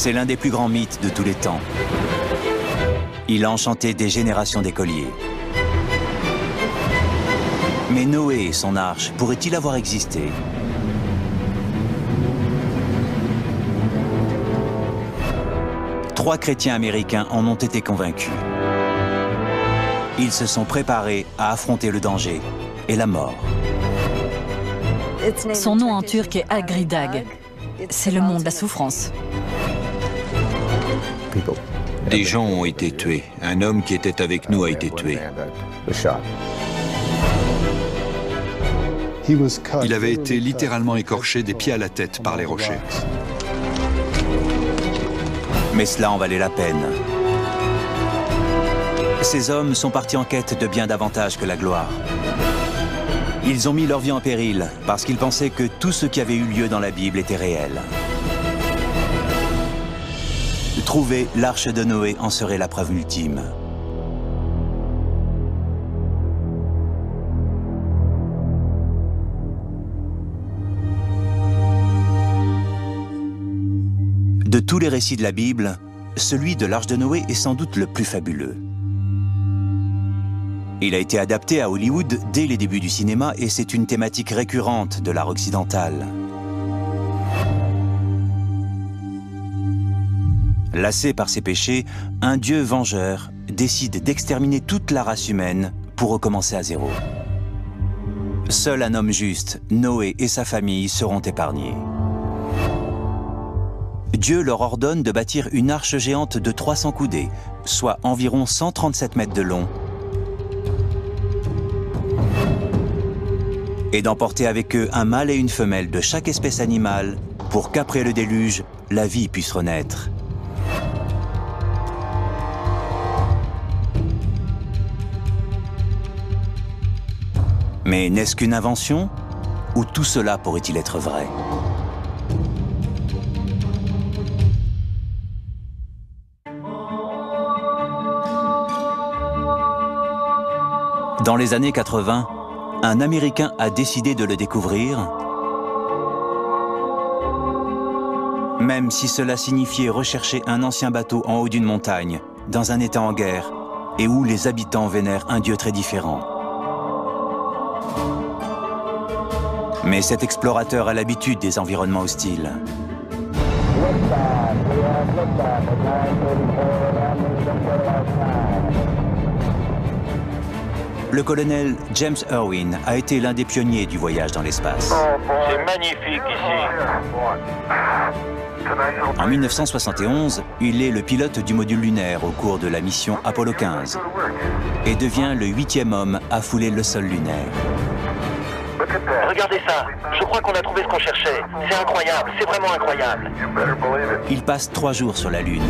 C'est l'un des plus grands mythes de tous les temps. Il a enchanté des générations d'écoliers. Mais Noé et son arche pourraient-ils avoir existé? Trois chrétiens américains en ont été convaincus. Ils se sont préparés à affronter le danger et la mort. Son nom en turc est Agridag. C'est le monde de la souffrance. Des gens ont été tués. Un homme qui était avec nous a été tué. Il avait été littéralement écorché des pieds à la tête par les rochers. Mais cela en valait la peine. Ces hommes sont partis en quête de bien davantage que la gloire. Ils ont mis leur vie en péril parce qu'ils pensaient que tout ce qui avait eu lieu dans la Bible était réel. Trouver l'arche de Noé en serait la preuve ultime. De tous les récits de la Bible, celui de l'arche de Noé est sans doute le plus fabuleux. Il a été adapté à Hollywood dès les débuts du cinéma et c'est une thématique récurrente de l'art occidental. Lassé par ses péchés, un Dieu vengeur décide d'exterminer toute la race humaine pour recommencer à zéro. Seul un homme juste, Noé et sa famille seront épargnés. Dieu leur ordonne de bâtir une arche géante de 300 coudées, soit environ 137 mètres de long, et d'emporter avec eux un mâle et une femelle de chaque espèce animale pour qu'après le déluge, la vie puisse renaître. Mais n'est-ce qu'une invention? Ou tout cela pourrait-il être vrai? Dans les années 80, un Américain a décidé de le découvrir, même si cela signifiait rechercher un ancien bateau en haut d'une montagne, dans un état en guerre, et où les habitants vénèrent un Dieu très différent. Mais cet explorateur a l'habitude des environnements hostiles. Le colonel James Irwin a été l'un des pionniers du voyage dans l'espace. C'est magnifique ici. En 1971, il est le pilote du module lunaire au cours de la mission Apollo 15 et devient le 8e homme à fouler le sol lunaire. Regardez ça. Je crois qu'on a trouvé ce qu'on cherchait. C'est incroyable, c'est vraiment incroyable. Il passe 3 jours sur la Lune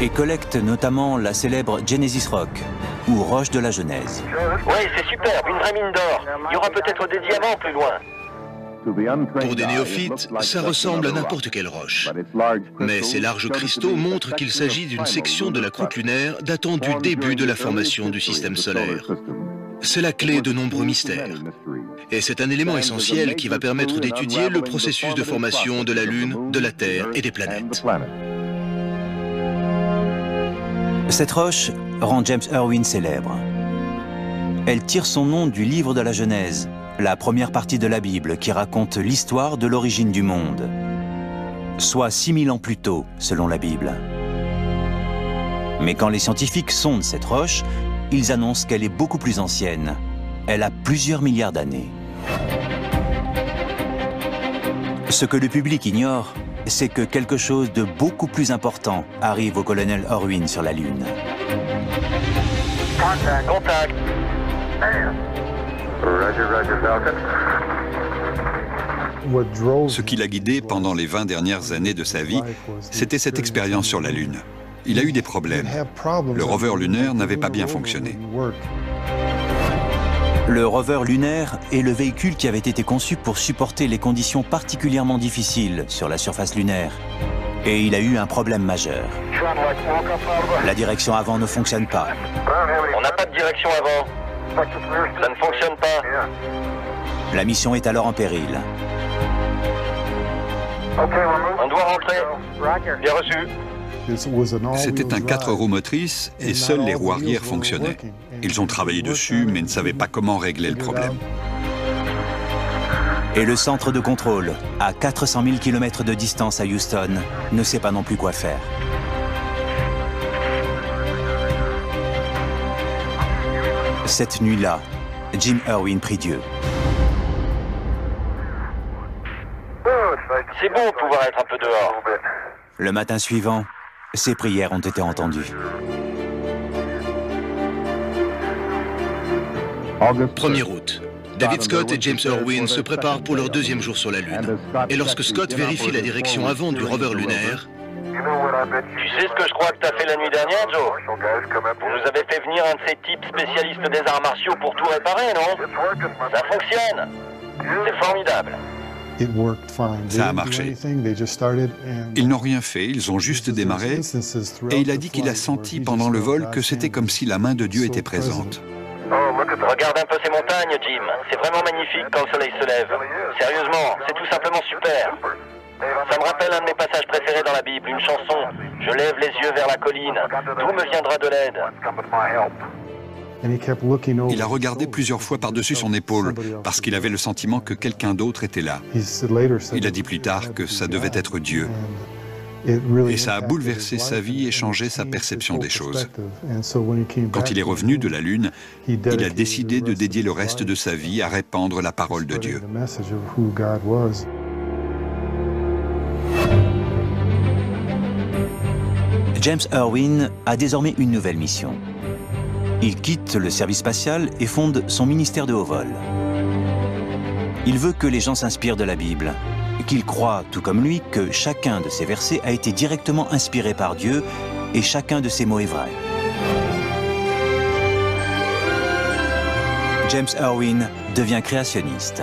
et collecte notamment la célèbre Genesis Rock, ou roche de la Genèse. Ouais, c'est superbe, une vraie mine d'or. Il y aura peut-être des diamants plus loin. Pour des néophytes, ça ressemble à n'importe quelle roche. Mais ces larges cristaux montrent qu'il s'agit d'une section de la croûte lunaire datant du début de la formation du système solaire. C'est la clé de nombreux mystères. Et c'est un élément essentiel qui va permettre d'étudier le processus de formation de la Lune, de la Terre et des planètes. Cette roche rend James Irwin célèbre. Elle tire son nom du livre de la Genèse, la première partie de la Bible qui raconte l'histoire de l'origine du monde, soit 6000 ans plus tôt, selon la Bible. Mais quand les scientifiques sondent cette roche, ils annoncent qu'elle est beaucoup plus ancienne. Elle a plusieurs milliards d'années. Ce que le public ignore, c'est que quelque chose de beaucoup plus important arrive au colonel Irwin sur la Lune. Contact. Ce qui l'a guidé pendant les 20 dernières années de sa vie, c'était cette expérience sur la Lune. Il a eu des problèmes. Le rover lunaire n'avait pas bien fonctionné. Le rover lunaire est le véhicule qui avait été conçu pour supporter les conditions particulièrement difficiles sur la surface lunaire. Et il a eu un problème majeur. La direction avant ne fonctionne pas. On n'a pas de direction avant. Ça ne fonctionne pas. La mission est alors en péril. On doit rentrer. Bien reçu. C'était un 4 roues motrices et seuls les roues arrière fonctionnaient. Ils ont travaillé dessus mais ne savaient pas comment régler le problème. Et le centre de contrôle, à 400 000 km de distance à Houston, ne sait pas non plus quoi faire. Cette nuit-là, Jim Irwin prie Dieu. C'est bon de pouvoir être un peu dehors. Le matin suivant, ses prières ont été entendues. 1er août. David Scott et James Irwin se préparent pour leur 2e jour sur la Lune. Et lorsque Scott vérifie la direction avant du rover lunaire... Tu sais ce que je crois que t'as fait la nuit dernière, Joe? Vous nous avez fait venir un de ces types spécialistes des arts martiaux pour tout réparer, non? Ça fonctionne. C'est formidable. Ça a marché. Ils n'ont rien fait, ils ont juste démarré. Et il a dit qu'il a senti pendant le vol que c'était comme si la main de Dieu était présente. Regarde un peu ces montagnes, Jim. C'est vraiment magnifique quand le soleil se lève. Sérieusement, c'est tout simplement super. Ça me rappelle un de mes passages préférés dans la Bible, une chanson. Je lève les yeux vers la colline. D'où me viendra de l'aide? Il a regardé plusieurs fois par-dessus son épaule parce qu'il avait le sentiment que quelqu'un d'autre était là. Il a dit plus tard que ça devait être Dieu. Et ça a bouleversé sa vie et changé sa perception des choses. Quand il est revenu de la Lune, il a décidé de dédier le reste de sa vie à répandre la parole de Dieu. James Irwin a désormais une nouvelle mission. Il quitte le service spatial et fonde son ministère de haut vol. Il veut que les gens s'inspirent de la Bible, qu'il croit, tout comme lui, que chacun de ces versets a été directement inspiré par Dieu et chacun de ces mots est vrai. James Irwin devient créationniste.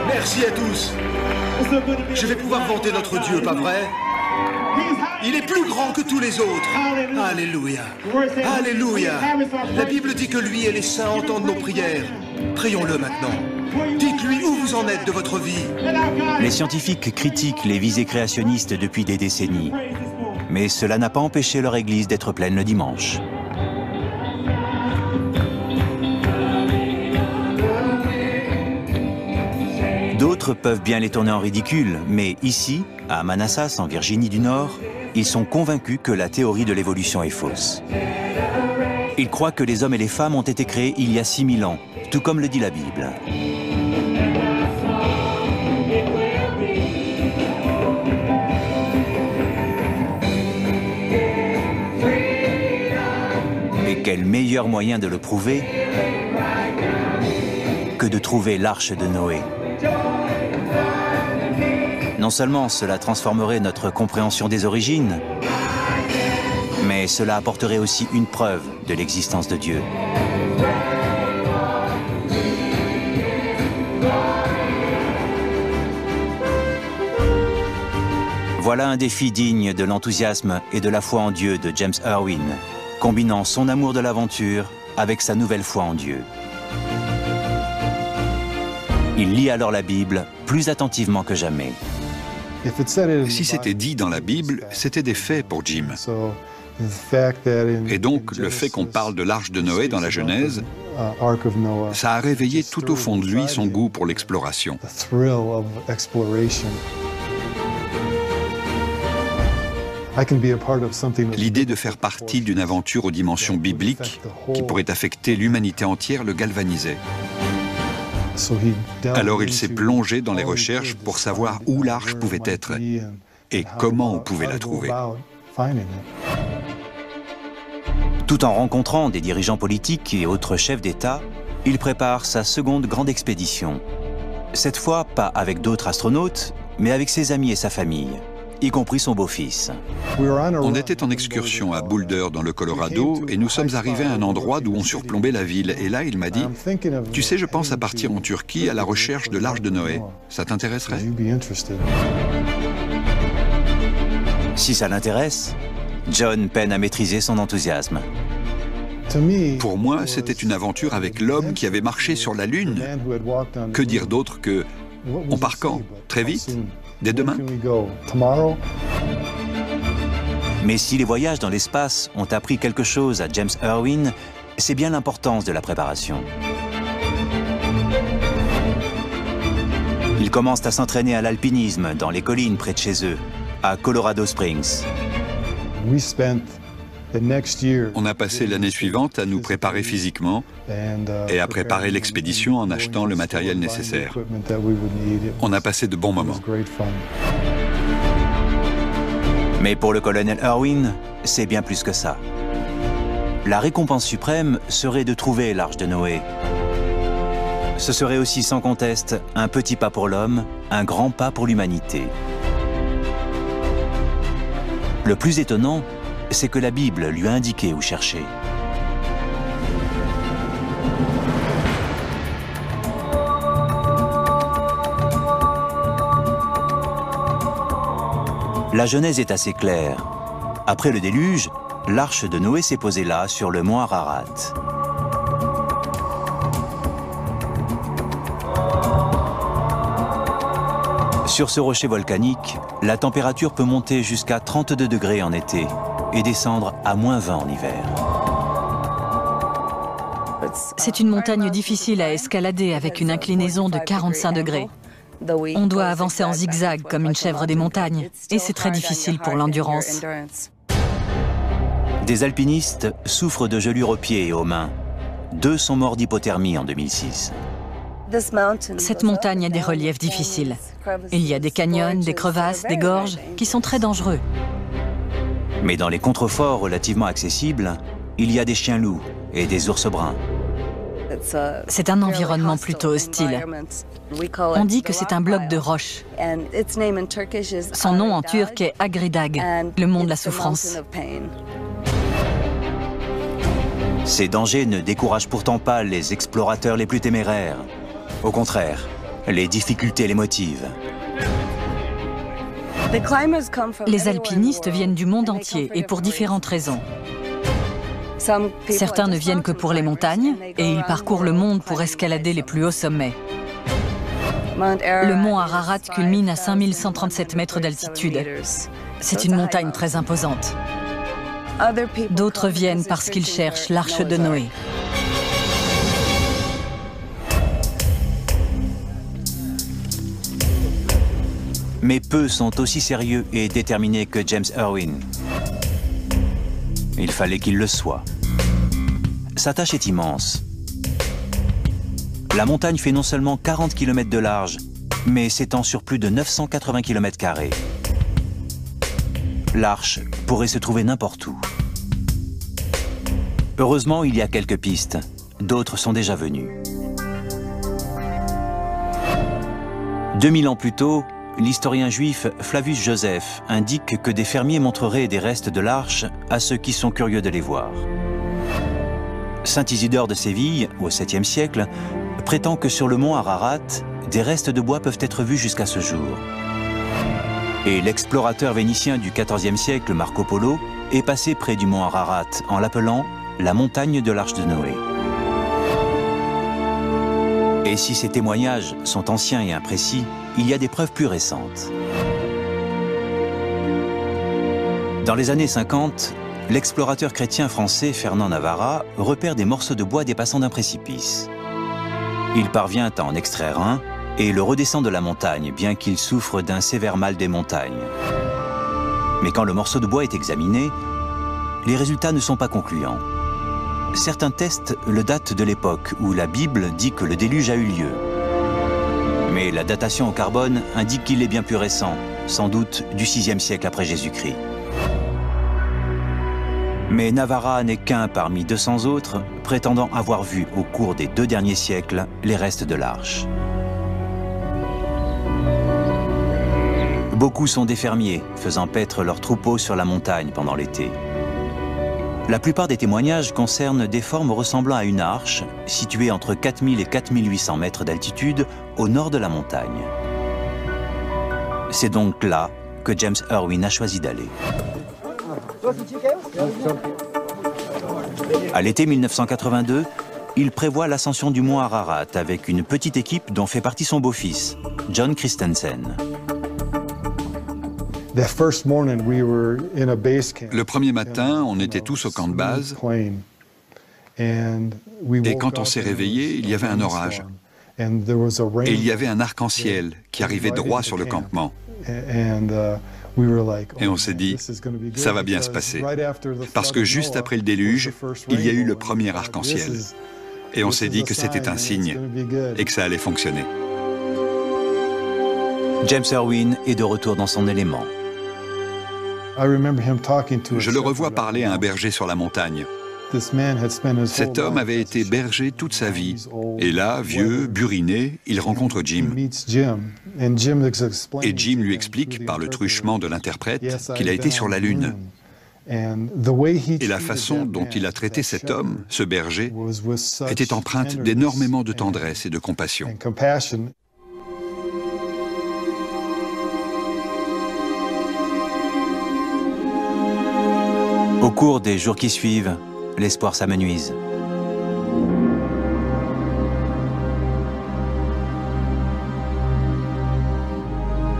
Merci à tous. Je vais pouvoir vanter notre Dieu, pas vrai? Il est plus grand que tous les autres. Alléluia. Alléluia. La Bible dit que lui et les saints entendent nos prières. Prions-le maintenant. Dites-lui où vous en êtes de votre vie. Les scientifiques critiquent les visées créationnistes depuis des décennies. Mais cela n'a pas empêché leur église d'être pleine le dimanche. D'autres peuvent bien les tourner en ridicule, mais ici, à Manassas, en Virginie du Nord, ils sont convaincus que la théorie de l'évolution est fausse. Ils croient que les hommes et les femmes ont été créés il y a 6000 ans, tout comme le dit la Bible. Et quel meilleur moyen de le prouver que de trouver l'arche de Noé. Non seulement cela transformerait notre compréhension des origines, mais cela apporterait aussi une preuve de l'existence de Dieu. Voilà un défi digne de l'enthousiasme et de la foi en Dieu de James Irwin, combinant son amour de l'aventure avec sa nouvelle foi en Dieu. Il lit alors la Bible plus attentivement que jamais. Si c'était dit dans la Bible, c'était des faits pour Jim. Et donc, le fait qu'on parle de l'arche de Noé dans la Genèse, ça a réveillé tout au fond de lui son goût pour l'exploration. L'idée de faire partie d'une aventure aux dimensions bibliques qui pourrait affecter l'humanité entière le galvanisait. Alors il s'est plongé dans les recherches pour savoir où l'arche pouvait être et comment on pouvait la trouver. Tout en rencontrant des dirigeants politiques et autres chefs d'État, il prépare sa seconde grande expédition. Cette fois, pas avec d'autres astronautes, mais avec ses amis et sa famille, y compris son beau-fils. On était en excursion à Boulder dans le Colorado et nous sommes arrivés à un endroit d'où on surplombait la ville. Et là, il m'a dit, « Tu sais, je pense à partir en Turquie à la recherche de l'arche de Noé. Ça t'intéresserait ?» Si ça l'intéresse, John peine à maîtriser son enthousiasme. Pour moi, c'était une aventure avec l'homme qui avait marché sur la Lune. Que dire d'autre que « On part quand? Très vite? Dès demain ?» Mais si les voyages dans l'espace ont appris quelque chose à James Irwin, c'est bien l'importance de la préparation. Ils commencent à s'entraîner à l'alpinisme dans les collines près de chez eux, à Colorado Springs. On a passé l'année suivante à nous préparer physiquement et à préparer l'expédition en achetant le matériel nécessaire. On a passé de bons moments. Mais pour le colonel Irwin, c'est bien plus que ça. La récompense suprême serait de trouver l'Arche de Noé. Ce serait aussi sans conteste un petit pas pour l'homme, un grand pas pour l'humanité. Le plus étonnant, c'est que la Bible lui a indiqué où chercher. La Genèse est assez claire. Après le déluge, l'arche de Noé s'est posée là, sur le mont Ararat. Sur ce rocher volcanique, la température peut monter jusqu'à 32 degrés en été et descendre à -20 en hiver. C'est une montagne difficile à escalader avec une inclinaison de 45 degrés. On doit avancer en zigzag comme une chèvre des montagnes et c'est très difficile pour l'endurance. Des alpinistes souffrent de gelures aux pieds et aux mains. 2 sont morts d'hypothermie en 2006. Cette montagne a des reliefs difficiles. Il y a des canyons, des crevasses, des gorges qui sont très dangereux. Mais dans les contreforts relativement accessibles, il y a des chiens-loups et des ours bruns. C'est un environnement plutôt hostile. On dit que c'est un bloc de roche. Son nom en turc est Agridag, le mont de la souffrance. Ces dangers ne découragent pourtant pas les explorateurs les plus téméraires. Au contraire, les difficultés les motivent. Les alpinistes viennent du monde entier et pour différentes raisons. Certains ne viennent que pour les montagnes et ils parcourent le monde pour escalader les plus hauts sommets. Le mont Ararat culmine à 5137 mètres d'altitude. C'est une montagne très imposante. D'autres viennent parce qu'ils cherchent l'Arche de Noé. Mais peu sont aussi sérieux et déterminés que James Irwin. Il fallait qu'il le soit. Sa tâche est immense. La montagne fait non seulement 40 km de large, mais s'étend sur plus de 980 km². L'arche pourrait se trouver n'importe où. Heureusement, il y a quelques pistes. D'autres sont déjà venues. 2000 ans plus tôt, l'historien juif Flavius Joseph indique que des fermiers montreraient des restes de l'arche à ceux qui sont curieux de les voir. Saint Isidore de Séville, au 7e siècle, prétend que sur le mont Ararat, des restes de bois peuvent être vus jusqu'à ce jour. Et l'explorateur vénitien du XIVe siècle, Marco Polo, est passé près du mont Ararat en l'appelant la montagne de l'Arche de Noé. Et si ces témoignages sont anciens et imprécis, il y a des preuves plus récentes. Dans les années 50, l'explorateur chrétien français Fernand Navarra repère des morceaux de bois dépassant d'un précipice. Il parvient à en extraire un et le redescend de la montagne, bien qu'il souffre d'un sévère mal des montagnes. Mais quand le morceau de bois est examiné, les résultats ne sont pas concluants. Certains tests le datent de l'époque où la Bible dit que le déluge a eu lieu. Mais la datation au carbone indique qu'il est bien plus récent, sans doute du VIe siècle après Jésus-Christ. Mais Navarra n'est qu'un parmi 200 autres prétendant avoir vu au cours des 2 derniers siècles les restes de l'arche. Beaucoup sont des fermiers faisant paître leurs troupeaux sur la montagne pendant l'été. La plupart des témoignages concernent des formes ressemblant à une arche située entre 4000 et 4800 mètres d'altitude au nord de la montagne. C'est donc là que James Irwin a choisi d'aller. À l'été 1982, il prévoit l'ascension du mont Ararat avec une petite équipe dont fait partie son beau-fils, John Christensen. Le premier matin, on était tous au camp de base, et quand on s'est réveillé, il y avait un orage. Et il y avait un arc-en-ciel qui arrivait droit sur le campement. Et on s'est dit, ça va bien se passer. Parce que juste après le déluge, il y a eu le premier arc-en-ciel. Et on s'est dit que c'était un signe et que ça allait fonctionner. James Irwin est de retour dans son élément. Je le revois parler à un berger sur la montagne. Cet homme avait été berger toute sa vie. Et là, vieux, buriné, il rencontre Jim. Et Jim lui explique, par le truchement de l'interprète, qu'il a été sur la Lune. Et la façon dont il a traité cet homme, ce berger, était empreinte d'énormément de tendresse et de compassion. Au cours des jours qui suivent, l'espoir s'amenuise.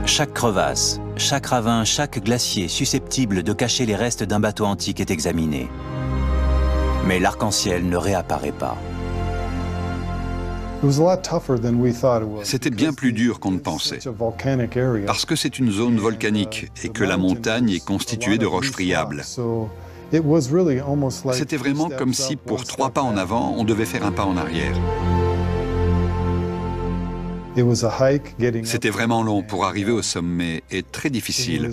Chaque crevasse, chaque ravin, chaque glacier susceptible de cacher les restes d'un bateau antique est examiné. Mais l'arc-en-ciel ne réapparaît pas. C'était bien plus dur qu'on ne pensait, parce que c'est une zone volcanique et que la montagne est constituée de roches friables. C'était vraiment comme si, pour 3 pas en avant, on devait faire un pas en arrière. C'était vraiment long pour arriver au sommet et très difficile.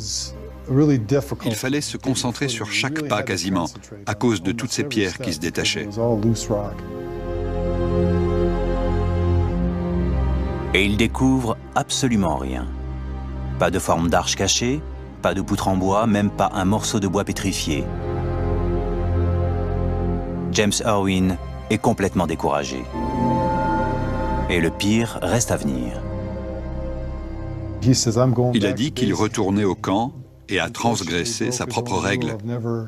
Il fallait se concentrer sur chaque pas quasiment, à cause de toutes ces pierres qui se détachaient. Et il découvre absolument rien. Pas de forme d'arche cachée, pas de poutre en bois, même pas un morceau de bois pétrifié. James Irwin est complètement découragé. Et le pire reste à venir. Il a dit qu'il retournait au camp et a transgressé sa propre règle,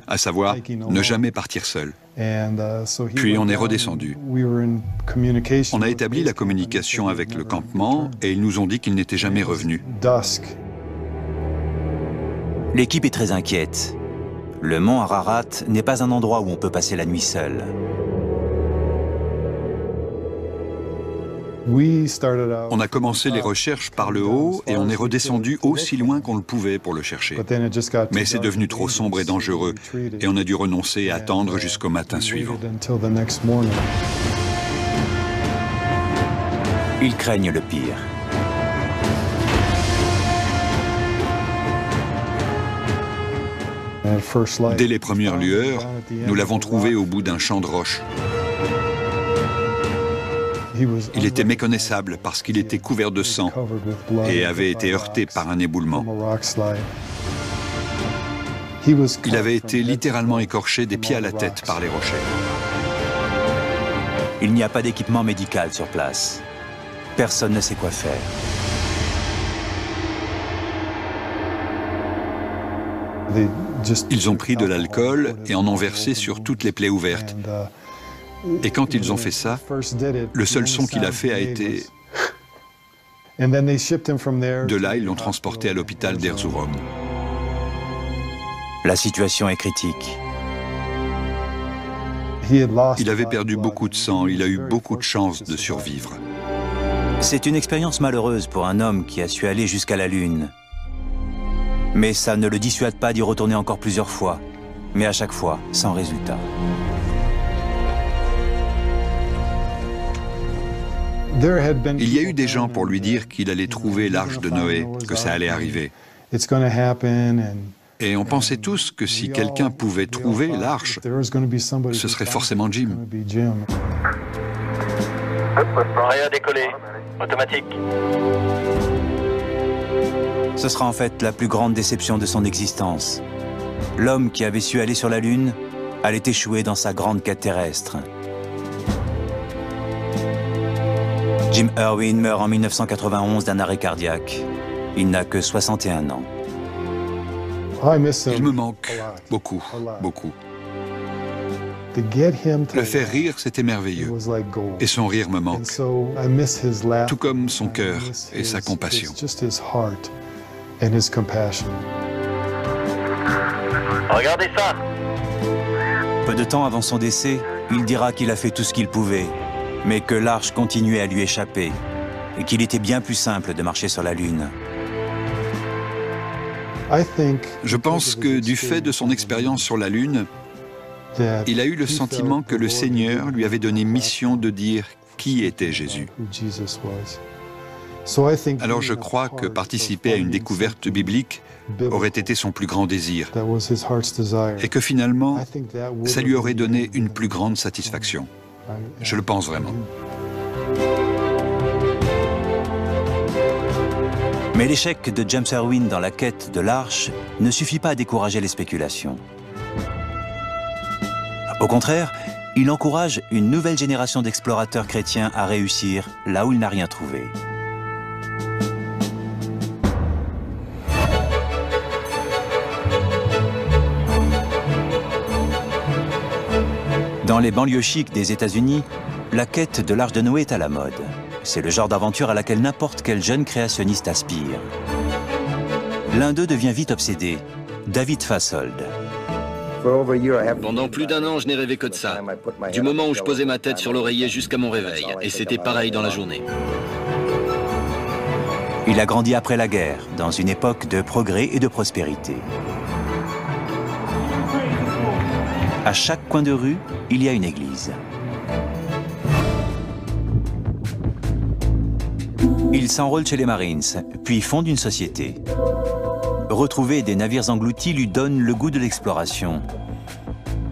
à savoir ne jamais partir seul. Puis on est redescendu. On a établi la communication avec le campement et ils nous ont dit qu'ils n'étaient jamais revenus. L'équipe est très inquiète. Le mont Ararat n'est pas un endroit où on peut passer la nuit seul. On a commencé les recherches par le haut et on est redescendu aussi loin qu'on le pouvait pour le chercher. Mais c'est devenu trop sombre et dangereux et on a dû renoncer et attendre jusqu'au matin suivant. Ils craignent le pire. Dès les premières lueurs, nous l'avons trouvé au bout d'un champ de roches. Il était méconnaissable parce qu'il était couvert de sang et avait été heurté par un éboulement. Il avait été littéralement écorché des pieds à la tête par les rochers. Il n'y a pas d'équipement médical sur place. Personne ne sait quoi faire. Ils ont pris de l'alcool et en ont versé sur toutes les plaies ouvertes. Et quand ils ont fait ça, le seul son qu'il a fait a été... De là, ils l'ont transporté à l'hôpital d'Erzurum. La situation est critique. Il avait perdu beaucoup de sang, il a eu beaucoup de chances de survivre. C'est une expérience malheureuse pour un homme qui a su aller jusqu'à la Lune. Mais ça ne le dissuade pas d'y retourner encore plusieurs fois, mais à chaque fois sans résultat. Il y a eu des gens pour lui dire qu'il allait trouver l'arche de Noé, que ça allait arriver. Et on pensait tous que si quelqu'un pouvait trouver l'arche, ce serait forcément Jim. Prêt à décoller. Automatique. Ce sera en fait la plus grande déception de son existence. L'homme qui avait su aller sur la Lune allait échouer dans sa grande quête terrestre. Jim Irwin meurt en 1991 d'un arrêt cardiaque. Il n'a que 61 ans. Il me manque beaucoup, beaucoup. Le faire rire, c'était merveilleux. Et son rire me manque. Tout comme son cœur et sa compassion. Regardez ça. Peu de temps avant son décès, il dira qu'il a fait tout ce qu'il pouvait, mais que l'arche continuait à lui échapper et qu'il était bien plus simple de marcher sur la Lune. Je pense que du fait de son expérience sur la Lune, il a eu le sentiment que le Seigneur lui avait donné mission de dire qui était Jésus. Alors je crois que participer à une découverte biblique aurait été son plus grand désir et que finalement, ça lui aurait donné une plus grande satisfaction. Je le pense vraiment. Mais l'échec de James Irwin dans la quête de l'arche ne suffit pas à décourager les spéculations. Au contraire, il encourage une nouvelle génération d'explorateurs chrétiens à réussir là où il n'a rien trouvé. Dans les banlieues chics des États-Unis, la quête de l'Arche de Noé est à la mode. C'est le genre d'aventure à laquelle n'importe quel jeune créationniste aspire. L'un d'eux devient vite obsédé, David Fassold. Pendant plus d'1 an, je n'ai rêvé que de ça. Du moment où je posais ma tête sur l'oreiller jusqu'à mon réveil. Et c'était pareil dans la journée. Il a grandi après la guerre, dans une époque de progrès et de prospérité. À chaque coin de rue, il y a une église. Il s'enrôle chez les Marines, puis fonde une société. Retrouver des navires engloutis lui donne le goût de l'exploration.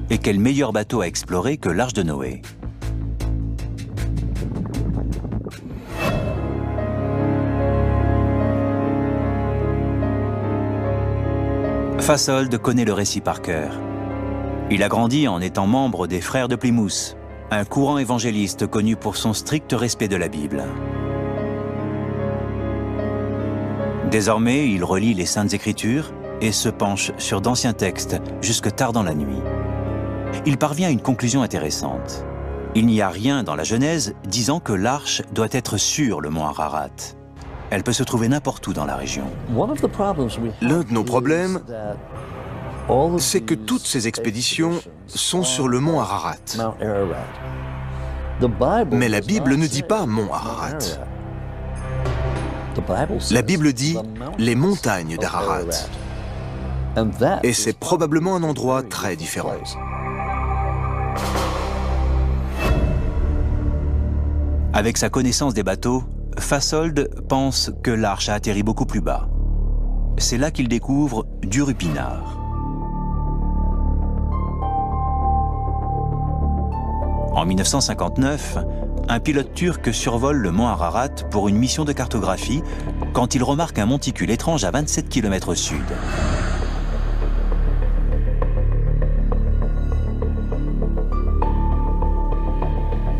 Et quel meilleur bateau à explorer que l'Arche de Noé. Fassold connaît le récit par cœur. Il a grandi en étant membre des Frères de Plymouth, un courant évangéliste connu pour son strict respect de la Bible. Désormais, il relit les Saintes Écritures et se penche sur d'anciens textes jusque tard dans la nuit. Il parvient à une conclusion intéressante. Il n'y a rien dans la Genèse disant que l'arche doit être sur le mont Ararat. Elle peut se trouver n'importe où dans la région. L'un de nos problèmes, c'est que toutes ces expéditions sont sur le mont Ararat. Mais la Bible ne dit pas mont Ararat. La Bible dit les montagnes d'Ararat. Et c'est probablement un endroit très différent. Avec sa connaissance des bateaux, Fassold pense que l'arche a atterri beaucoup plus bas. C'est là qu'il découvre du Rupinard. En 1959, un pilote turc survole le mont Ararat pour une mission de cartographie quand il remarque un monticule étrange à 27 km au sud.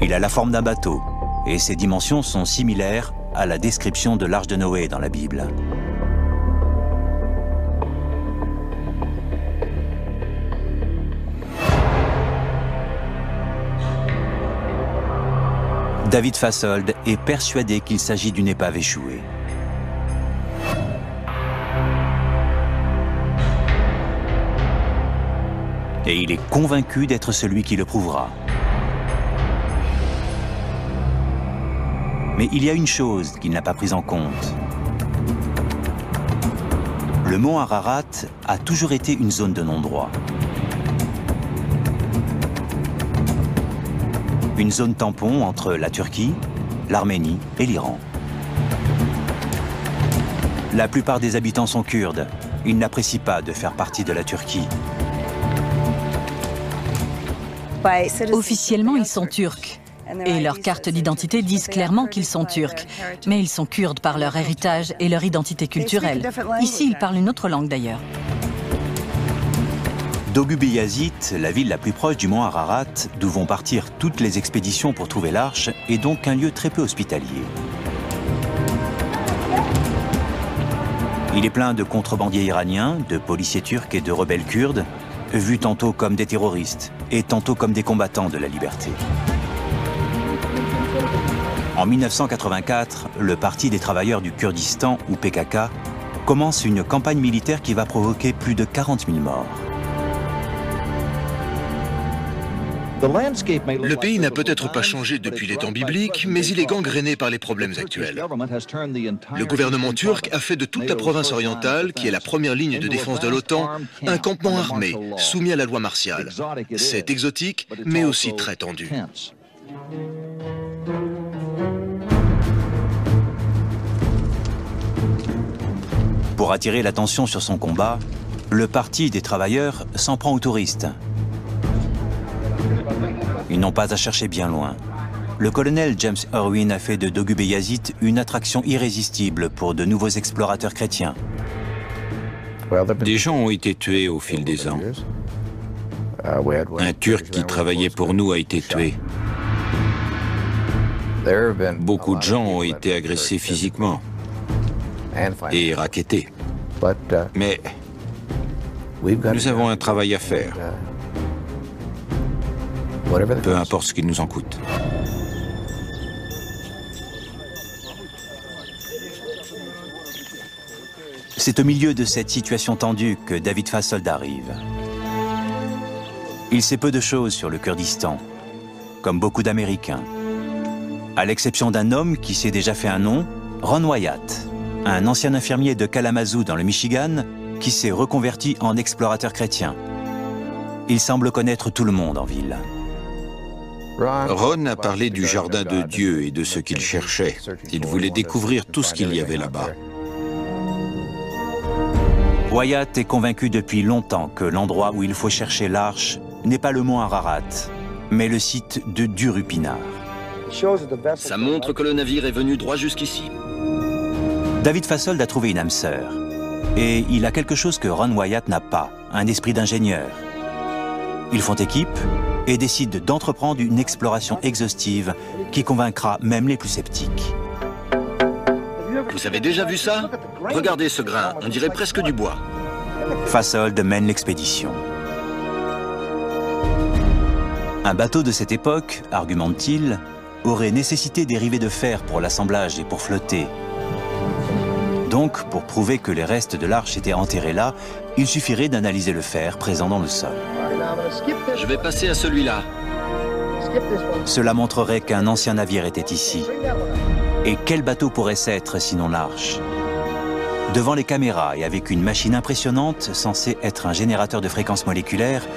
Il a la forme d'un bateau et ses dimensions sont similaires à la description de l'Arche de Noé dans la Bible. David Fassold est persuadé qu'il s'agit d'une épave échouée. Et il est convaincu d'être celui qui le prouvera. Mais il y a une chose qu'il n'a pas prise en compte. Le mont Ararat a toujours été une zone de non-droit. Une zone tampon entre la Turquie, l'Arménie et l'Iran. La plupart des habitants sont kurdes. Ils n'apprécient pas de faire partie de la Turquie. Officiellement, ils sont turcs. Et leurs cartes d'identité disent clairement qu'ils sont turcs. Mais ils sont kurdes par leur héritage et leur identité culturelle. Ici, ils parlent une autre langue d'ailleurs. Dogubeyazit, la ville la plus proche du mont Ararat, d'où vont partir toutes les expéditions pour trouver l'arche, est donc un lieu très peu hospitalier. Il est plein de contrebandiers iraniens, de policiers turcs et de rebelles kurdes, vus tantôt comme des terroristes et tantôt comme des combattants de la liberté. En 1984, le Parti des travailleurs du Kurdistan, ou PKK, commence une campagne militaire qui va provoquer plus de 40 000 morts. Le pays n'a peut-être pas changé depuis les temps bibliques, mais il est gangréné par les problèmes actuels. Le gouvernement turc a fait de toute la province orientale, qui est la première ligne de défense de l'OTAN, un campement armé, soumis à la loi martiale. C'est exotique, mais aussi très tendu. Pour attirer l'attention sur son combat, le Parti des travailleurs s'en prend aux touristes. Ils n'ont pas à chercher bien loin. Le colonel James Irwin a fait de Dogu Beyazit une attraction irrésistible pour de nouveaux explorateurs chrétiens. Des gens ont été tués au fil des ans. Un Turc qui travaillait pour nous a été tué. Beaucoup de gens ont été agressés physiquement et rackettés. Mais nous avons un travail à faire, peu importe ce qu'il nous en coûte. C'est au milieu de cette situation tendue que David Fassold arrive. Il sait peu de choses sur le Kurdistan, comme beaucoup d'Américains. À l'exception d'un homme qui s'est déjà fait un nom, Ron Wyatt, un ancien infirmier de Kalamazoo dans le Michigan, qui s'est reconverti en explorateur chrétien. Il semble connaître tout le monde en ville. Ron a parlé du jardin de Dieu et de ce qu'il cherchait. Il voulait découvrir tout ce qu'il y avait là-bas. Wyatt est convaincu depuis longtemps que l'endroit où il faut chercher l'arche n'est pas le mont Ararat, mais le site de Durupinar. Ça montre que le navire est venu droit jusqu'ici. David Fassold a trouvé une âme sœur. Et il a quelque chose que Ron Wyatt n'a pas, un esprit d'ingénieur. Ils font équipe et décident d'entreprendre une exploration exhaustive qui convaincra même les plus sceptiques. Vous avez déjà vu ça? Regardez ce grain, on dirait presque du bois. Fassold mène l'expédition. Un bateau de cette époque, argumente-t-il, aurait nécessité des rivets de fer pour l'assemblage et pour flotter. Donc, pour prouver que les restes de l'arche étaient enterrés là, il suffirait d'analyser le fer présent dans le sol. Je vais passer à celui-là. Cela montrerait qu'un ancien navire était ici. Et quel bateau pourrait s'être sinon l'arche? Devant les caméras et avec une machine impressionnante censée être un générateur de fréquences moléculaires,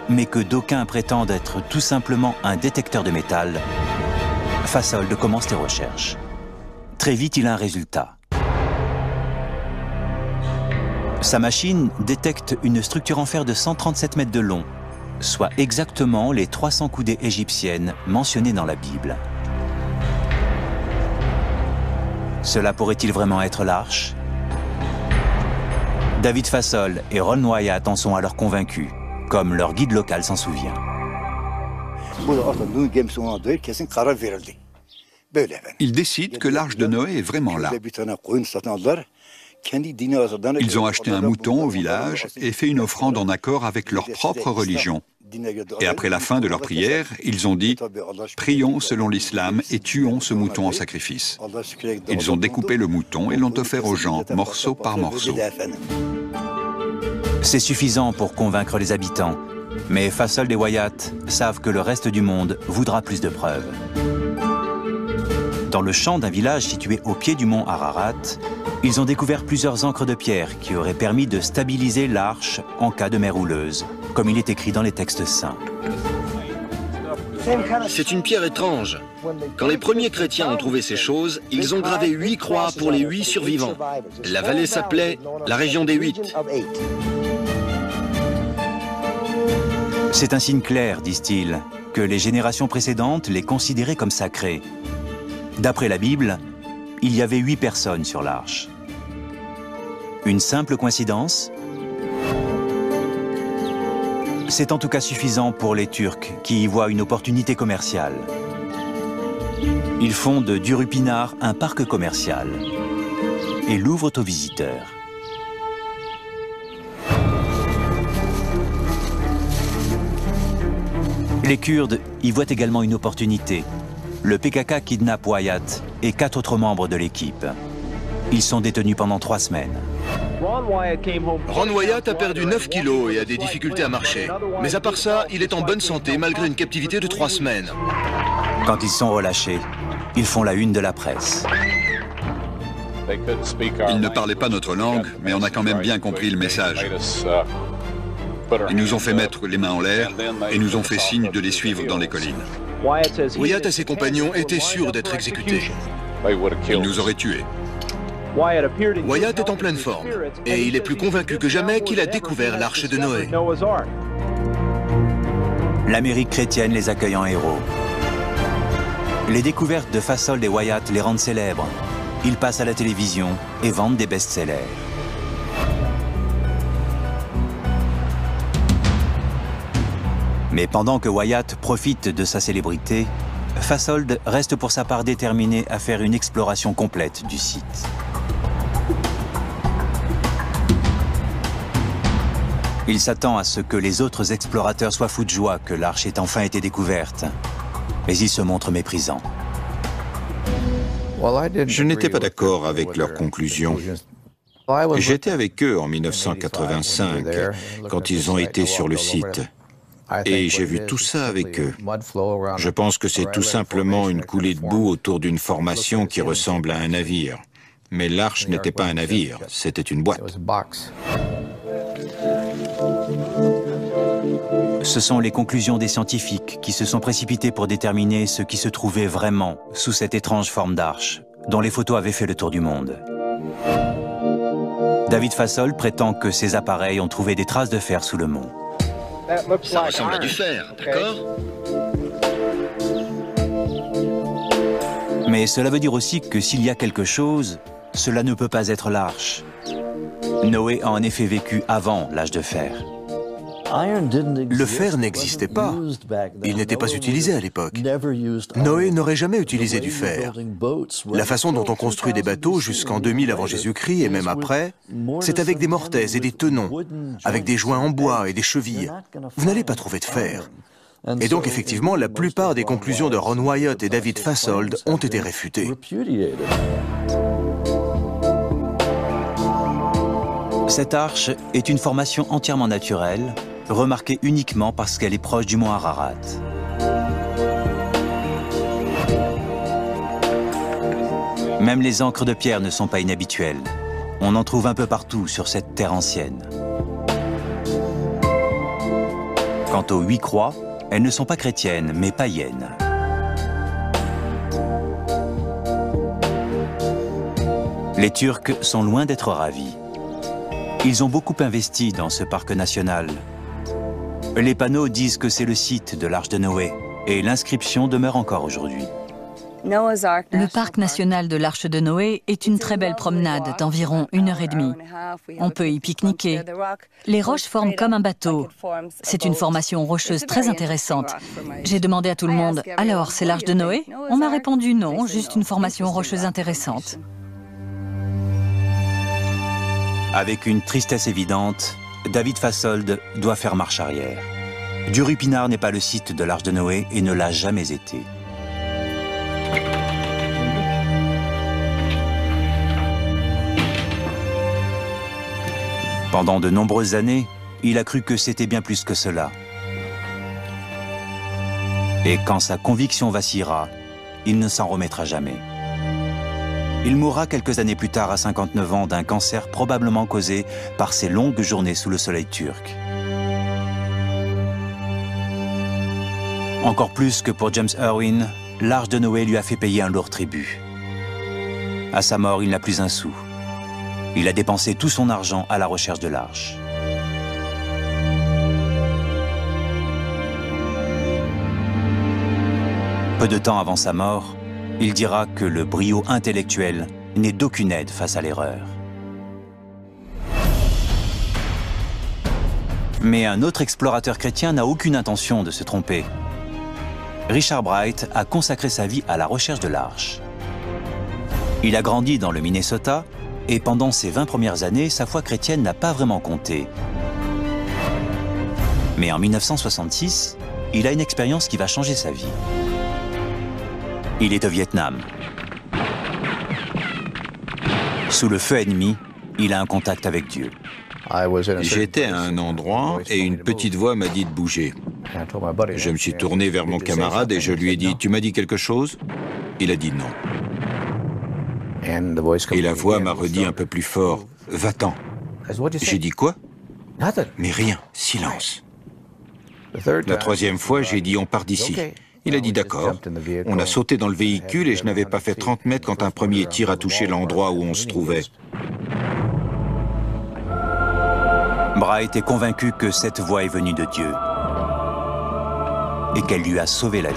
mais que d'aucuns prétendent être tout simplement un détecteur de métal, Fassold commence les recherches. Très vite, il a un résultat. Sa machine détecte une structure en fer de 137 mètres de long, soit exactement les 300 coudées égyptiennes mentionnées dans la Bible. Cela pourrait-il vraiment être l'arche? David Fassold et Ron Wyatt en sont alors convaincus, comme leur guide local s'en souvient. Ils décident que l'arche de Noé est vraiment là. Ils ont acheté un mouton au village et fait une offrande en accord avec leur propre religion. Et après la fin de leur prière, ils ont dit « Prions selon l'islam et tuons ce mouton en sacrifice ». Ils ont découpé le mouton et l'ont offert aux gens, morceau par morceau. C'est suffisant pour convaincre les habitants, mais Fassold et Wyatt savent que le reste du monde voudra plus de preuves. Dans le champ d'un village situé au pied du mont Ararat, ils ont découvert plusieurs ancres de pierre qui auraient permis de stabiliser l'arche en cas de mer houleuse, comme il est écrit dans les textes saints. C'est une pierre étrange. Quand les premiers chrétiens ont trouvé ces choses, ils ont gravé 8 croix pour les 8 survivants. La vallée s'appelait la région des 8. C'est un signe clair, disent-ils, que les générations précédentes les considéraient comme sacrés. D'après la Bible, il y avait 8 personnes sur l'arche. Une simple coïncidence? C'est en tout cas suffisant pour les Turcs qui y voient une opportunité commerciale. Ils font de Durupinar un parc commercial et l'ouvrent aux visiteurs. Les Kurdes y voient également une opportunité. Le PKK kidnappe Wyatt et 4 autres membres de l'équipe. Ils sont détenus pendant 3 semaines. Ron Wyatt a perdu 9 kilos et a des difficultés à marcher. Mais à part ça, il est en bonne santé malgré une captivité de 3 semaines. Quand ils sont relâchés, ils font la une de la presse. Ils ne parlaient pas notre langue, mais on a quand même bien compris le message. Ils nous ont fait mettre les mains en l'air et nous ont fait signe de les suivre dans les collines. Wyatt et ses compagnons étaient sûrs d'être exécutés. Ils nous auraient tués. Wyatt est en pleine forme et il est plus convaincu que jamais qu'il a découvert l'arche de Noé. L'Amérique chrétienne les accueille en héros. Les découvertes de Fasold et Wyatt les rendent célèbres. Ils passent à la télévision et vendent des best-sellers. Mais pendant que Wyatt profite de sa célébrité, Fasold reste pour sa part déterminé à faire une exploration complète du site. Il s'attend à ce que les autres explorateurs soient fous de joie que l'arche ait enfin été découverte. Mais il se montre méprisant. Je n'étais pas d'accord avec leurs conclusions. J'étais avec eux en 1985, quand ils ont été sur le site. Et j'ai vu tout ça avec eux. Je pense que c'est tout simplement une coulée de boue autour d'une formation qui ressemble à un navire. Mais l'arche n'était pas un navire, c'était une boîte. Ce sont les conclusions des scientifiques qui se sont précipités pour déterminer ce qui se trouvait vraiment sous cette étrange forme d'arche, dont les photos avaient fait le tour du monde. David Fasold prétend que ces appareils ont trouvé des traces de fer sous le mont. Ça ressemble à du fer, d'accord? Mais cela veut dire aussi que s'il y a quelque chose, cela ne peut pas être l'arche. Noé a en effet vécu avant l'âge de fer. Le fer n'existait pas. Il n'était pas utilisé à l'époque. Noé n'aurait jamais utilisé du fer. La façon dont on construit des bateaux jusqu'en 2000 avant Jésus-Christ et même après, c'est avec des mortaises et des tenons, avec des joints en bois et des chevilles. Vous n'allez pas trouver de fer. Et donc, effectivement, la plupart des conclusions de Ron Wyatt et David Fasold ont été réfutées. Cette arche est une formation entièrement naturelle, remarquée uniquement parce qu'elle est proche du mont Ararat. Même les encres de pierre ne sont pas inhabituelles. On en trouve un peu partout sur cette terre ancienne. Quant aux 8 croix, elles ne sont pas chrétiennes, mais païennes. Les Turcs sont loin d'être ravis. Ils ont beaucoup investi dans ce parc national. Les panneaux disent que c'est le site de l'Arche de Noé, et l'inscription demeure encore aujourd'hui. Le parc national de l'Arche de Noé est une très belle promenade d'environ 1h30. On peut y pique-niquer. Les roches forment comme un bateau. C'est une formation rocheuse très intéressante. J'ai demandé à tout le monde, « Alors, c'est l'Arche de Noé ?» On m'a répondu non, juste une formation rocheuse intéressante. Avec une tristesse évidente, David Fasold doit faire marche arrière. Durupinar n'est pas le site de l'Arche de Noé et ne l'a jamais été. Pendant de nombreuses années, il a cru que c'était bien plus que cela. Et quand sa conviction vacillera, il ne s'en remettra jamais. Il mourra quelques années plus tard à 59 ans d'un cancer probablement causé par ses longues journées sous le soleil turc. Encore plus que pour James Irwin, l'Arche de Noé lui a fait payer un lourd tribut. À sa mort, il n'a plus un sou. Il a dépensé tout son argent à la recherche de l'arche. Peu de temps avant sa mort, il dira que le brio intellectuel n'est d'aucune aide face à l'erreur. Mais un autre explorateur chrétien n'a aucune intention de se tromper. Richard Bright a consacré sa vie à la recherche de l'arche. Il a grandi dans le Minnesota et pendant ses 20 premières années, sa foi chrétienne n'a pas vraiment compté. Mais en 1966, il a une expérience qui va changer sa vie. Il est au Vietnam. Sous le feu ennemi, Il a un contact avec Dieu. J'étais à un endroit et une petite voix m'a dit de bouger. Je me suis tourné vers mon camarade et je lui ai dit « Tu m'as dit quelque chose ?» Il a dit non. Et la voix m'a redit un peu plus fort « Va-t'en ». J'ai dit « Quoi ?» Mais rien, silence. La troisième fois, j'ai dit « On part d'ici ». Il a dit « D'accord ». On a sauté dans le véhicule et je n'avais pas fait 30 mètres quand un premier tir a touché l'endroit où on se trouvait. Bright est convaincu que cette voix est venue de Dieu et qu'elle lui a sauvé la vie.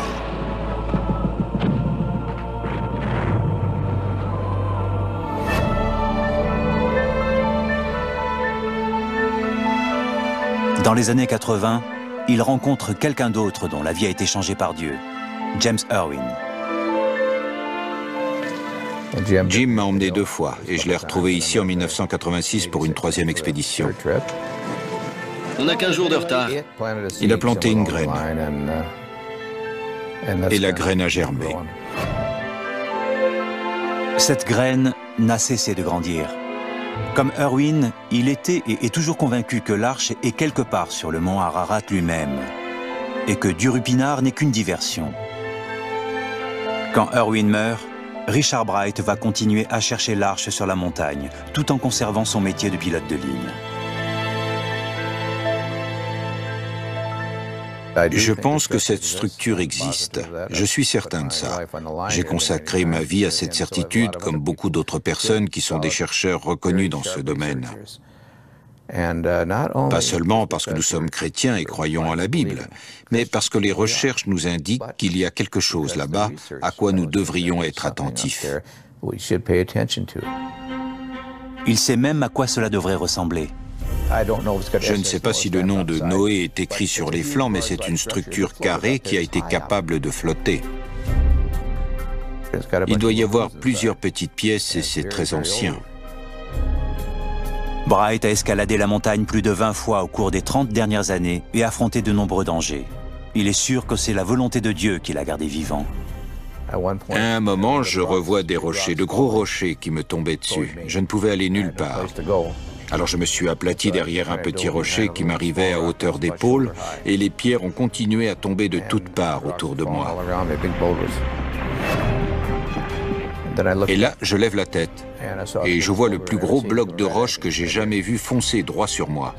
Dans les années 80, il rencontre quelqu'un d'autre dont la vie a été changée par Dieu, James Irwin. Jim m'a emmené 2 fois et je l'ai retrouvé ici en 1986 pour une 3e expédition. On n'a qu'1 jour de retard. Il a planté une graine et la graine a germé. Cette graine n'a cessé de grandir. Comme Irwin, il était et est toujours convaincu que l'arche est quelque part sur le mont Ararat lui-même et que Durupinard n'est qu'une diversion. Quand Irwin meurt, Richard Bright va continuer à chercher l'arche sur la montagne, tout en conservant son métier de pilote de ligne. Je pense que cette structure existe. Je suis certain de ça. J'ai consacré ma vie à cette certitude, comme beaucoup d'autres personnes qui sont des chercheurs reconnus dans ce domaine. Pas seulement parce que nous sommes chrétiens et croyons en la Bible, mais parce que les recherches nous indiquent qu'il y a quelque chose là-bas à quoi nous devrions être attentifs. Il sait même à quoi cela devrait ressembler. Je ne sais pas si le nom de Noé est écrit sur les flancs, mais c'est une structure carrée qui a été capable de flotter. Il doit y avoir plusieurs petites pièces et c'est très ancien. Bright a escaladé la montagne plus de 20 fois au cours des 30 dernières années et affronté de nombreux dangers. Il est sûr que c'est la volonté de Dieu qui l'a gardé vivant. À un moment, je revois des rochers, de gros rochers qui me tombaient dessus. Je ne pouvais aller nulle part. Alors je me suis aplati derrière un petit rocher qui m'arrivait à hauteur d'épaule et les pierres ont continué à tomber de toutes parts autour de moi. Et là, je lève la tête et je vois le plus gros bloc de roche que j'ai jamais vu foncer droit sur moi.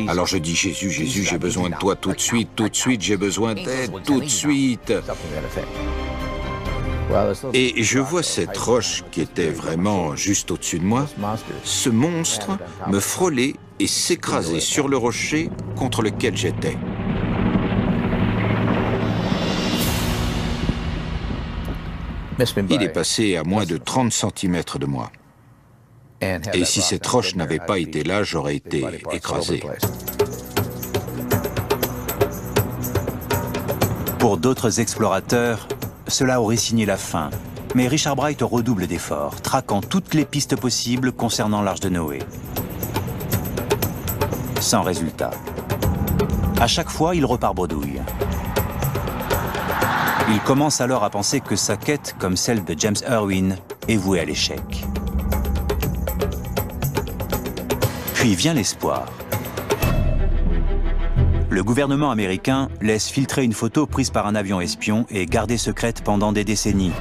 Alors je dis, Jésus, Jésus, j'ai besoin de toi tout de suite, j'ai besoin d'aide tout de suite. Et je vois cette roche qui était vraiment juste au-dessus de moi, ce monstre me frôler et s'écraser sur le rocher contre lequel j'étais. Il est passé à moins de 30 cm de moi. Et si cette roche n'avait pas été là, j'aurais été écrasé. Pour d'autres explorateurs, cela aurait signé la fin. Mais Richard Bright redouble d'efforts, traquant toutes les pistes possibles concernant l'arche de Noé. Sans résultat. À chaque fois, il repart bredouille. Il commence alors à penser que sa quête, comme celle de James Irwin, est vouée à l'échec. Puis vient l'espoir. Le gouvernement américain laisse filtrer une photo prise par un avion espion et gardée secrète pendant des décennies.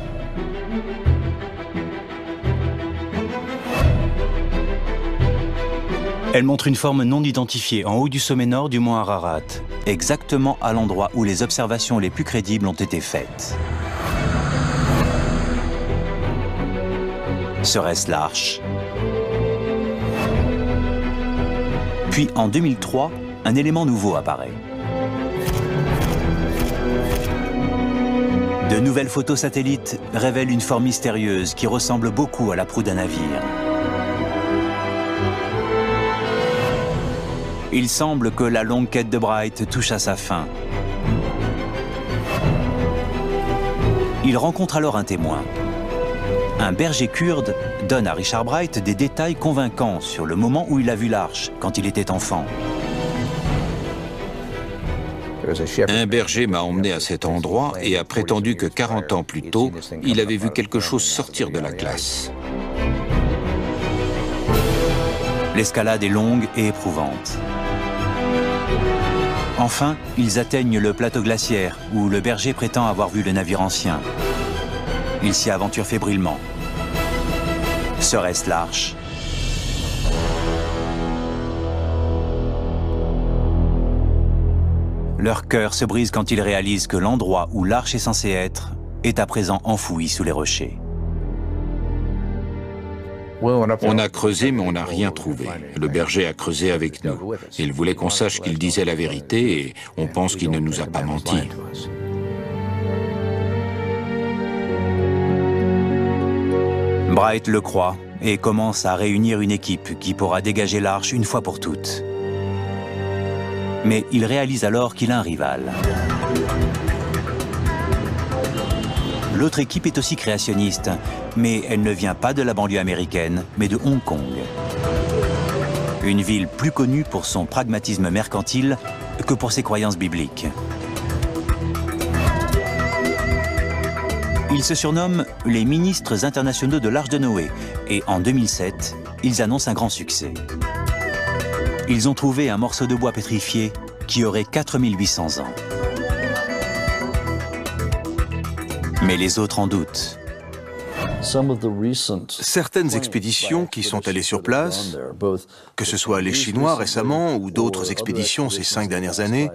Elle montre une forme non identifiée en haut du sommet nord du mont Ararat, exactement à l'endroit où les observations les plus crédibles ont été faites. Serait-ce l'arche? Puis en 2003, un élément nouveau apparaît. De nouvelles photos satellites révèlent une forme mystérieuse qui ressemble beaucoup à la proue d'un navire. Il semble que la longue quête de Bright touche à sa fin. Il rencontre alors un témoin. Un berger kurde donne à Richard Bright des détails convaincants sur le moment où il a vu l'arche, quand il était enfant. Un berger m'a emmené à cet endroit et a prétendu que 40 ans plus tôt, il avait vu quelque chose sortir de la glace. L'escalade est longue et éprouvante. Enfin, ils atteignent le plateau glaciaire, où le berger prétend avoir vu le navire ancien. Il s'y aventure fébrilement. Serait-ce l'Arche? Leur cœur se brise quand ils réalisent que l'endroit où l'Arche est censée être est à présent enfoui sous les rochers. On a creusé, mais on n'a rien trouvé. Le berger a creusé avec nous. Il voulait qu'on sache qu'il disait la vérité et on pense qu'il ne nous a pas menti. Bright le croit et commence à réunir une équipe qui pourra dégager l'Arche une fois pour toutes. Mais il réalise alors qu'il a un rival. L'autre équipe est aussi créationniste, mais elle ne vient pas de la banlieue américaine, mais de Hong Kong. Une ville plus connue pour son pragmatisme mercantile que pour ses croyances bibliques. Ils se surnomment les ministres internationaux de l'Arche de Noé et en 2007, ils annoncent un grand succès. Ils ont trouvé un morceau de bois pétrifié qui aurait 4800 ans. Mais les autres en doutent. Certaines expéditions qui sont allées sur place, que ce soit les Chinois récemment ou d'autres expéditions ces 5 dernières années,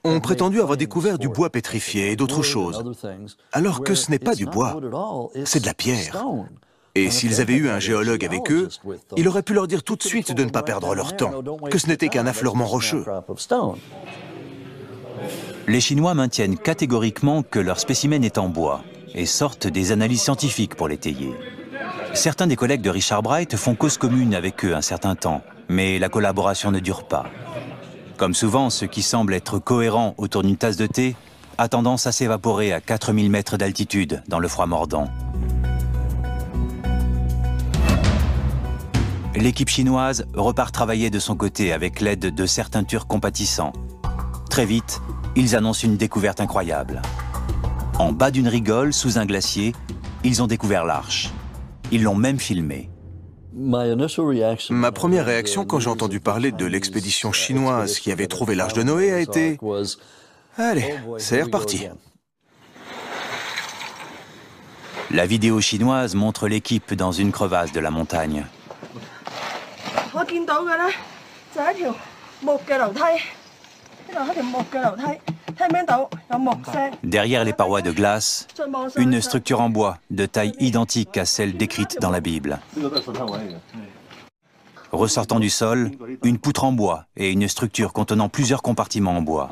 ont prétendu avoir découvert du bois pétrifié et d'autres choses, alors que ce n'est pas du bois, c'est de la pierre. Et s'ils avaient eu un géologue avec eux, il aurait pu leur dire tout de suite de ne pas perdre leur temps, que ce n'était qu'un affleurement rocheux. Les Chinois maintiennent catégoriquement que leur spécimen est en bois et sortent des analyses scientifiques pour l'étayer. Certains des collègues de Richard Bright font cause commune avec eux un certain temps, mais la collaboration ne dure pas. Comme souvent, ce qui semble être cohérent autour d'une tasse de thé a tendance à s'évaporer à 4000 mètres d'altitude dans le froid mordant. L'équipe chinoise repart travailler de son côté avec l'aide de certains Turcs compatissants. Très vite, ils annoncent une découverte incroyable. En bas d'une rigole, sous un glacier, ils ont découvert l'Arche. Ils l'ont même filmée. Ma première réaction quand j'ai entendu parler de l'expédition chinoise qui avait trouvé l'Arche de Noé a été « Allez, c'est reparti ». La vidéo chinoise montre l'équipe dans une crevasse de la montagne. Derrière les parois de glace, une structure en bois de taille identique à celle décrite dans la Bible. Ressortant du sol, une poutre en bois et une structure contenant plusieurs compartiments en bois.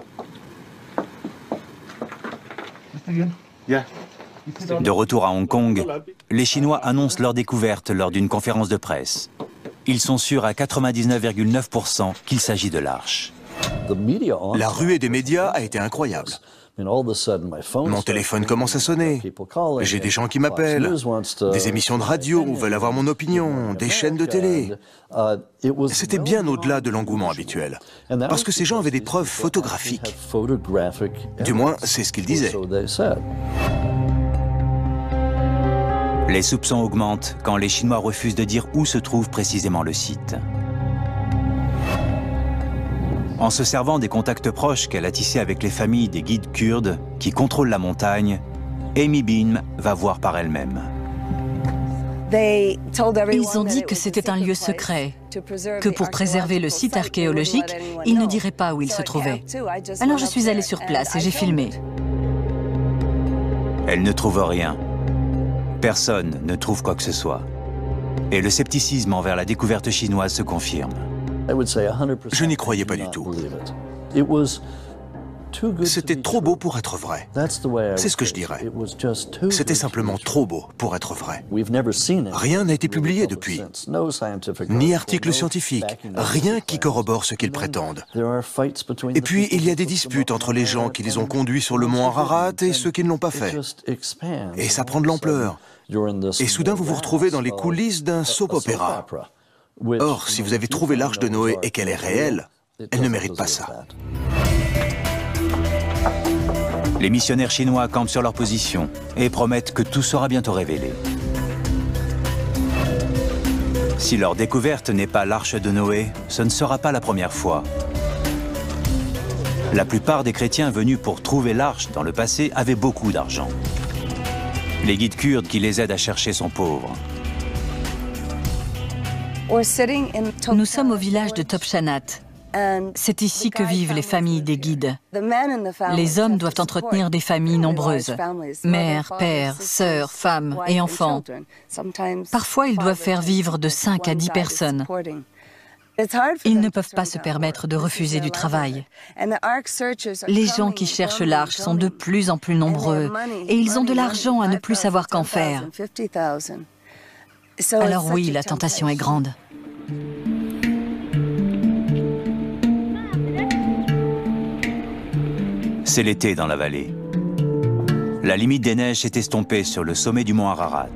De retour à Hong Kong, les Chinois annoncent leur découverte lors d'une conférence de presse. Ils sont sûrs à 99,9% qu'il s'agit de l'Arche. La ruée des médias a été incroyable. Mon téléphone commence à sonner. J'ai des gens qui m'appellent. Des émissions de radio veulent avoir mon opinion, des chaînes de télé. C'était bien au-delà de l'engouement habituel. Parce que ces gens avaient des preuves photographiques. Du moins, c'est ce qu'ils disaient. Les soupçons augmentent quand les Chinois refusent de dire où se trouve précisément le site. En se servant des contacts proches qu'elle a tissés avec les familles des guides kurdes qui contrôlent la montagne, Amy Beam va voir par elle-même. Ils ont dit que c'était un lieu secret, que pour préserver le site archéologique, ils ne diraient pas où il se trouvait. Alors je suis allée sur place et j'ai filmé. Elle ne trouve rien. Personne ne trouve quoi que ce soit. Et le scepticisme envers la découverte chinoise se confirme. Je n'y croyais pas du tout. C'était trop beau pour être vrai. C'est ce que je dirais. C'était simplement trop beau pour être vrai. Rien n'a été publié depuis. Ni article scientifique. Rien qui corrobore ce qu'ils prétendent. Et puis, il y a des disputes entre les gens qui les ont conduits sur le mont Ararat et ceux qui ne l'ont pas fait. Et ça prend de l'ampleur. Et soudain, vous vous retrouvez dans les coulisses d'un soap-opéra. Or, si vous avez trouvé l'Arche de Noé et qu'elle est réelle, elle ne mérite pas ça. Les missionnaires chinois campent sur leur position et promettent que tout sera bientôt révélé. Si leur découverte n'est pas l'arche de Noé, ce ne sera pas la première fois. La plupart des chrétiens venus pour trouver l'arche dans le passé avaient beaucoup d'argent. Les guides kurdes qui les aident à chercher sont pauvres. Nous sommes au village de Topchanat. C'est ici que vivent les familles des guides. Les hommes doivent entretenir des familles nombreuses. Mères, pères, sœurs, femmes et enfants. Parfois, ils doivent faire vivre de 5 à 10 personnes. Ils ne peuvent pas se permettre de refuser du travail. Les gens qui cherchent l'arche sont de plus en plus nombreux et ils ont de l'argent à ne plus savoir qu'en faire. Alors oui, la tentation est grande. C'est l'été dans la vallée. La limite des neiges s'est estompée sur le sommet du mont Ararat.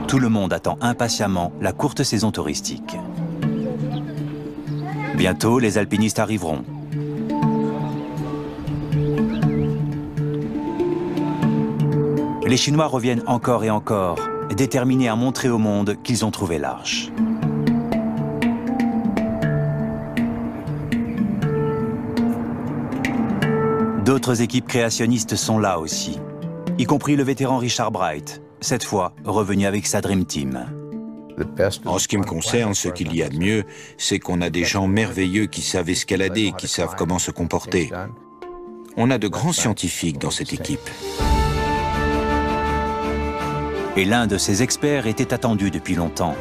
Tout le monde attend impatiemment la courte saison touristique. Bientôt, les alpinistes arriveront. Les Chinois reviennent encore et encore, déterminés à montrer au monde qu'ils ont trouvé l'arche. D'autres équipes créationnistes sont là aussi, y compris le vétéran Richard Bright, cette fois revenu avec sa Dream Team. En ce qui me concerne, ce qu'il y a de mieux, c'est qu'on a des gens merveilleux qui savent escalader, qui savent comment se comporter. On a de grands scientifiques dans cette équipe. Et l'un de ces experts était attendu depuis longtemps.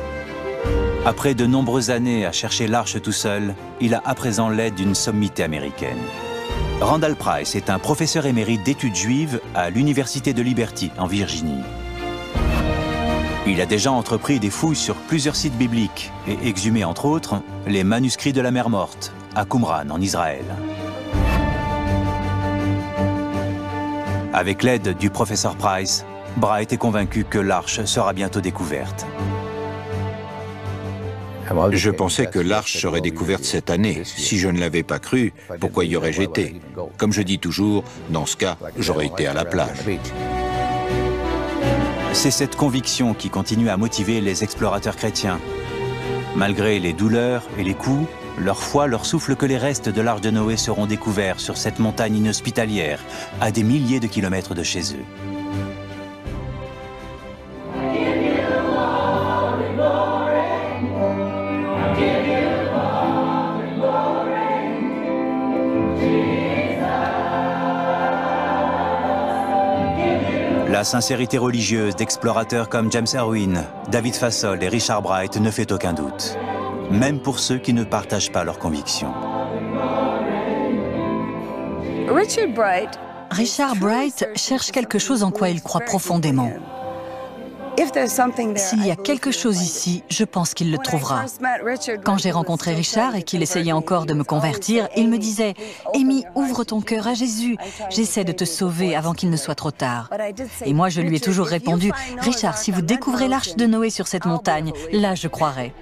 Après de nombreuses années à chercher l'arche tout seul, il a à présent l'aide d'une sommité américaine. Randall Price est un professeur émérite d'études juives à l'Université de Liberty, en Virginie. Il a déjà entrepris des fouilles sur plusieurs sites bibliques et exhumé, entre autres, les manuscrits de la mer Morte, à Qumran, en Israël. Avec l'aide du professeur Price, Bright est convaincu que l'arche sera bientôt découverte. Je pensais que l'arche serait découverte cette année. Si je ne l'avais pas cru, pourquoi y aurais-je été? Comme je dis toujours, dans ce cas, j'aurais été à la plage. C'est cette conviction qui continue à motiver les explorateurs chrétiens. Malgré les douleurs et les coups, leur foi leur souffle que les restes de l'arche de Noé seront découverts sur cette montagne inhospitalière, à des milliers de kilomètres de chez eux. La sincérité religieuse d'explorateurs comme James Irwin, David Fassol et Richard Bright ne fait aucun doute, même pour ceux qui ne partagent pas leurs convictions. Richard Bright cherche quelque chose en quoi il croit profondément. S'il y a quelque chose ici, je pense qu'il le trouvera. Quand j'ai rencontré Richard et qu'il essayait encore de me convertir, il me disait « Amy, ouvre ton cœur à Jésus. J'essaie de te sauver avant qu'il ne soit trop tard. » Et moi, je lui ai toujours répondu « Richard, si vous découvrez l'arche de Noé sur cette montagne, là, je croirai. »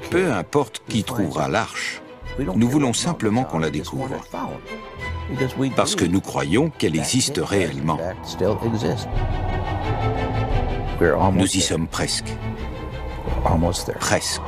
Peu importe qui trouvera l'arche, nous voulons simplement qu'on la découvre. Parce que nous croyons qu'elle existe réellement. Nous y sommes presque. Presque.